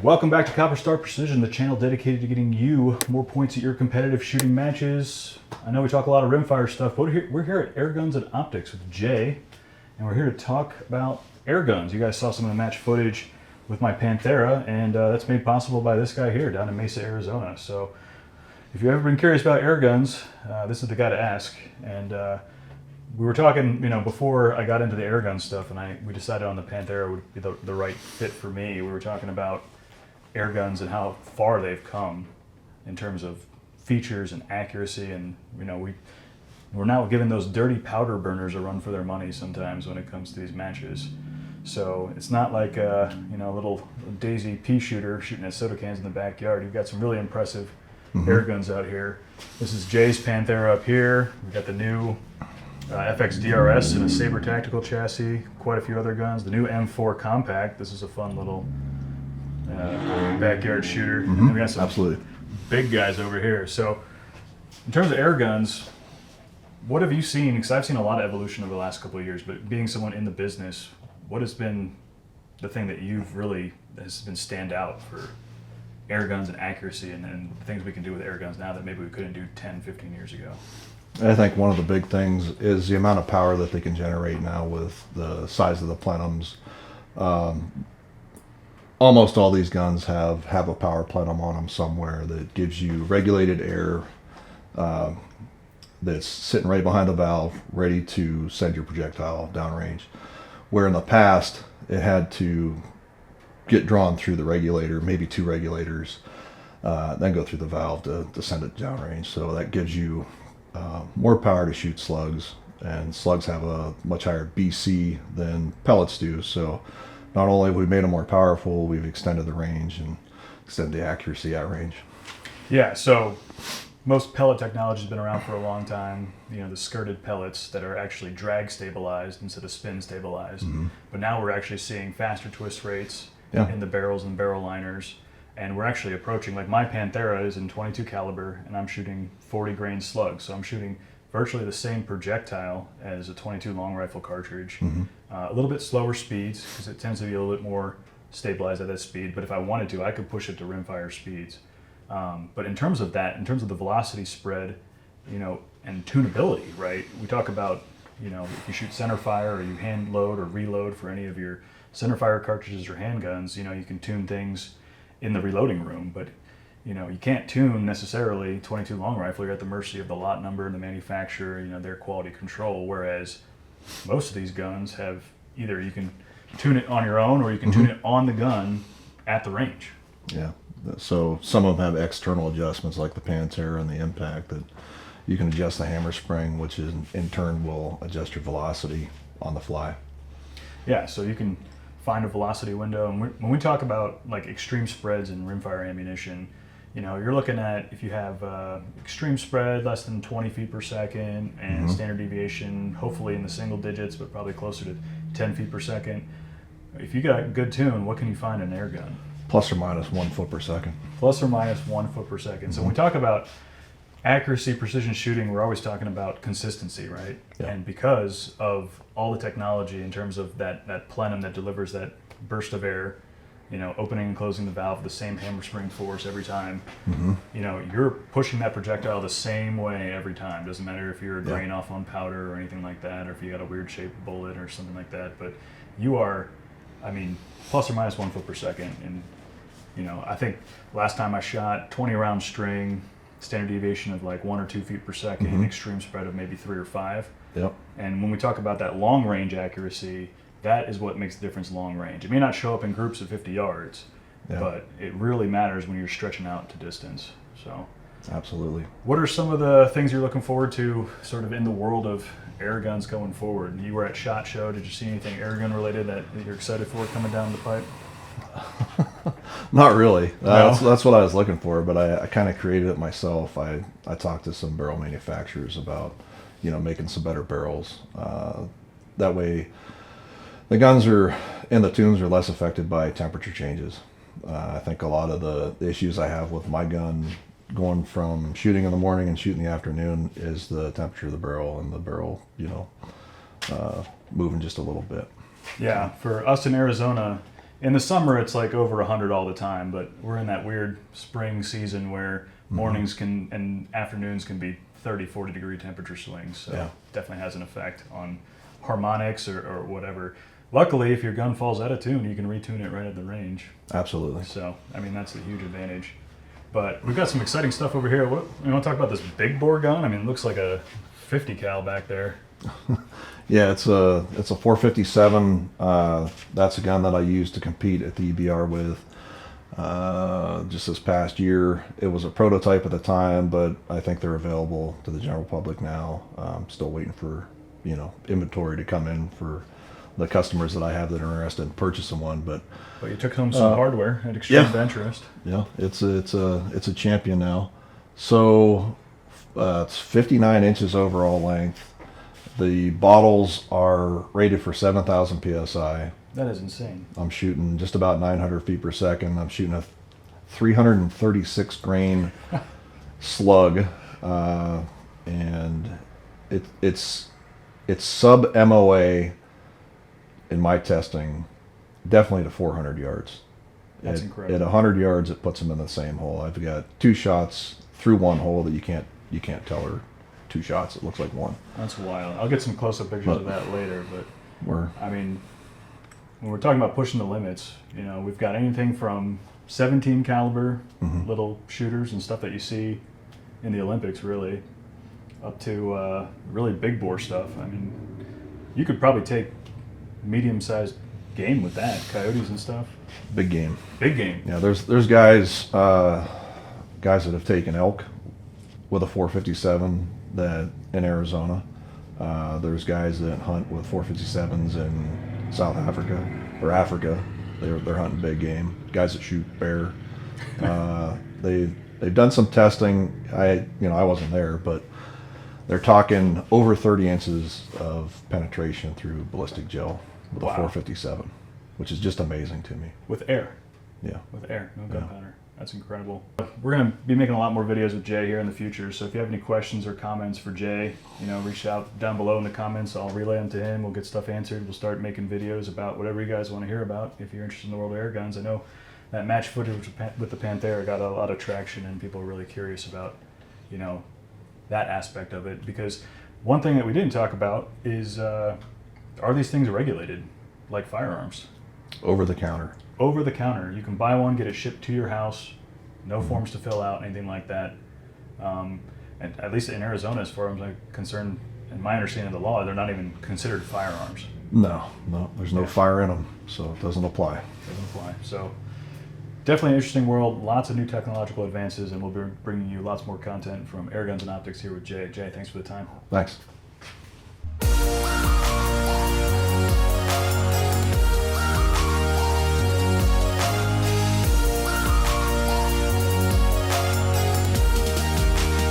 Welcome back to Copper Star Precision, the channel dedicated to getting you more points at your competitive shooting matches. I know we talk a lot of rimfire stuff, but we're here at Airguns and Optics with Jay, and we're here to talk about airguns. You guys saw some of the match footage with my Panthera, and that's made possible by this guy here down in Mesa, Arizona. So if you've ever been curious about airguns, this is the guy to ask. And we were talking, before I got into the airgun stuff, and we decided on the Panthera would be the right fit for me. We were talking about airguns and how far they've come in terms of features and accuracy, and we're now giving those dirty powder burners a run for their money sometimes when it comes to these matches. So it's not like a little daisy pea shooter shooting at soda cans in the backyard. You've got some really impressive airguns out here. This is Jay's Panthera up here. We've got the new FX DRS and a Saber tactical chassis. Quite a few other guns. The new M4 compact. This is a fun little backyard shooter. And we got some big guys over here. So in terms of air guns, what have you seen? Because I've seen a lot of evolution over the last couple of years, but being someone in the business, what has been the thing that has been stand out for air guns and accuracy and things we can do with air guns now that maybe we couldn't do 10, 15 years ago? I think one of the big things is the amount of power that they can generate now with the size of the plenums. Almost all these guns have a power plenum on them somewhere that gives you regulated air that's sitting right behind the valve, ready to send your projectile downrange. Where in the past, it had to get drawn through the regulator, maybe two regulators, then go through the valve to send it downrange. So that gives you more power to shoot slugs, and slugs have a much higher BC than pellets do. So not only have we made them more powerful, we've extended the range and extended the accuracy at range. Yeah, so most pellet technology has been around for a long time. The skirted pellets that are actually drag stabilized instead of spin stabilized. But now we're actually seeing faster twist rates in the barrels and barrel liners. And we're actually approaching, like my Panthera is in 22 caliber and I'm shooting 40 grain slugs. So I'm shooting virtually the same projectile as a 22 long rifle cartridge. A little bit slower speeds because it tends to be a little bit more stabilized at that speed. But if I wanted to, I could push it to rimfire speeds. But in terms of the velocity spread, and tunability, right? We talk about, if you shoot center fire or you hand load or reload for any of your center fire cartridges or handguns, you can tune things in the reloading room, but you can't tune necessarily 22 long rifle. You're at the mercy of the lot number and the manufacturer, their quality control. Whereas most of these guns have either you can tune it on your own or you can tune it on the gun at the range. Yeah. So some of them have external adjustments like the Panthera and the Impact that you can adjust the hammer spring, which in turn will adjust your velocity on the fly. Yeah, so you can find a velocity window. And when we talk about like extreme spreads in rimfire ammunition, you're looking at if you have extreme spread less than 20 feet per second and standard deviation hopefully in the single digits, but probably closer to 10 feet per second. If you got a good tune, what can you find in an air gun? Plus or minus 1 foot per second. Plus or minus 1 foot per second. So when we talk about accuracy, precision shooting, we're always talking about consistency, right? Yeah. And because of all the technology in terms of that plenum that delivers that burst of air, opening and closing the valve, the same hammer spring force every time, you're pushing that projectile the same way every time. Doesn't matter if you're a grain off on powder or anything like that, or if you got a weird shaped bullet or something like that, but you are, plus or minus 1 foot per second. And, I think last time I shot 20 round string, standard deviation of like 1 or 2 feet per second, extreme spread of maybe 3 or 5. Yep. And when we talk about that long range accuracy, that is what makes the difference long range. It may not show up in groups of 50 yards, but it really matters when you're stretching out to distance. So, absolutely. What are some of the things you're looking forward to sort of in the world of air guns going forward? You were at SHOT Show. Did you see anything air gun related that you're excited for coming down the pipe? Not really. No? That's what I was looking for, but I kind of created it myself. I talked to some barrel manufacturers about, making some better barrels. That way, the guns and the tunes are less affected by temperature changes. I think a lot of the issues I have with my gun going from shooting in the morning and shooting in the afternoon is the temperature of the barrel and the barrel, moving just a little bit. Yeah, for us in Arizona, in the summer it's like over 100 all the time, but we're in that weird spring season where mornings can and afternoons can be 30, 40 degree temperature swings. So Yeah. definitely has an effect on harmonics or whatever. Luckily, if your gun falls out of tune, you can retune it right at the range. Absolutely. So, I mean, that's a huge advantage. But we've got some exciting stuff over here. What, you want to talk about this big bore gun? I mean, it looks like a 50 cal back there. Yeah, it's a 457. That's a gun that I used to compete at the EBR with. Just this past year, it was a prototype at the time, but I think they're available to the general public now. I'm still waiting for inventory to come in for the customers that I have that are interested in purchasing one. But you took home some hardware at Extreme Adventurist. yeah, it's a champion now. So it's 59 inches overall length. The bottles are rated for 7,000 psi. That is insane. I'm shooting just about 900 feet per second. I'm shooting a 336 grain slug, and it's sub MOA in my testing, definitely to 400 yards. That's incredible. At 100 yards, it puts them in the same hole. I've got 2 shots through one hole that you can't tell are 2 shots. It looks like one. That's wild. I'll get some close-up pictures of that later. But I mean, when we're talking about pushing the limits, we've got anything from 17 caliber little shooters and stuff that you see in the Olympics, really, up to really big bore stuff. I mean, you could probably take medium-sized game with that, coyotes and stuff. Big game. Big game. Yeah, there's guys that have taken elk with a 457 that in Arizona. There's guys that hunt with 457s in South Africa or Africa. They're hunting big game. Guys that shoot bear. They've done some testing. I wasn't there, but they're talking over 30 inches of penetration through ballistic gel with a 457, which is just amazing to me. With air. Yeah. With air, no gunpowder. That's incredible. We're going to be making a lot more videos with Jay here in the future, so if you have any questions or comments for Jay, reach out down below in the comments. I'll relay them to him. We'll get stuff answered. We'll start making videos about whatever you guys want to hear about. If you're interested in the world of air guns, I know that match footage with the Panthera got a lot of traction, and people are really curious about, that aspect of it. Because one thing that we didn't talk about is, are these things regulated like firearms? Over the counter. Over the counter. You can buy one, get it shipped to your house, no forms to fill out, anything like that. And at least in Arizona, as far as I'm concerned, and my understanding of the law, they're not even considered firearms. No, there's no fire in them, so it doesn't apply. Doesn't apply. So definitely an interesting world, lots of new technological advances, and we'll be bringing you lots more content from Airguns and Optics here with Jay. Jay, thanks for the time. Thanks.